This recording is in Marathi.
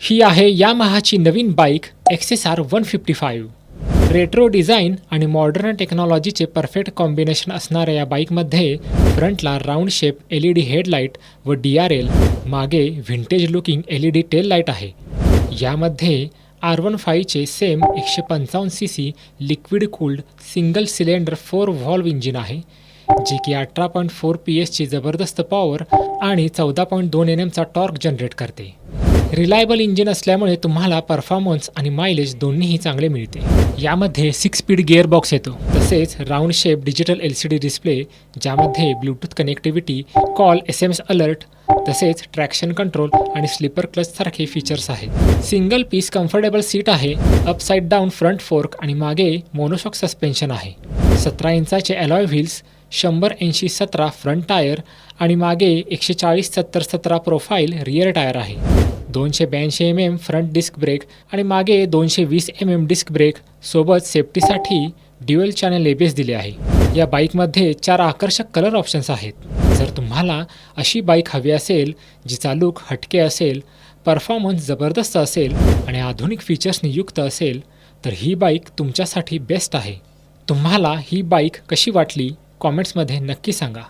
ही आहे यामाहाची नवीन बाईक XSR 155. रेट्रो डिझाईन आणि मॉडर्न टेक्नॉलॉजीचे परफेक्ट कॉम्बिनेशन असणाऱ्या या बाईकमध्ये फ्रंटला राऊंड शेप LED हेडलाईट व DRL, मागे vintage looking LED tail light आहे. यामध्ये R15चे same 155cc liquid cooled single cylinder 4 valve engine आहे, जे की 18.4 PS जबरदस्त पॉवर आणि 14.2 Nmचा टॉर्क जनरेट करते. रिलायबल इंजिन असल्यामुळे तुम्हाला परफॉर्मन्स आणि मायलेज दोन्हीही चांगले मिळते. यामध्ये 6 स्पीड गिअर बॉक्स येतो, तसेच round shape digital LCD display, ज्यामध्ये Bluetooth connectivity, call SMS alert, तसेच ट्रॅक्शन कंट्रोल आणि स्लीपर क्लच सारखे फीचर्स आहेत. सिंगल पीस कम्फर्टेबल सीट आहे, अपसाइड डाऊन फ्रंट फोर्क आणि मागे मोनोशॉक सस्पेन्शन आहे. 17 इंचाचे अलॉय व्हील्स, 100/80/17 फ्रंट टायर आणि मागे 140/70/17 प्रोफाईल रिअर टायर आहे. 282 mm फ्रंट डिस्क ब्रेक आणि मागे 220 mm डिस्क ब्रेक सोबत सेफ्टीसाठी ड्युअल चॅनल ABS दिले आहे. या बाईकमध्ये 4 आकर्षक कलर ऑप्शन्स आहेत. जर तुम्हाला अशी बाईक हवी असेल जिचा लुक हटके असेल, परफॉर्मन्स जबरदस्त असेल आणि आधुनिक फीचर्सनी युक्त असेल, तर ही बाईक तुमच्यासाठी बेस्ट आहे. तुम्हाला ही बाईक कशी वाटली कॉमेंट्समध्ये नक्की सांगा.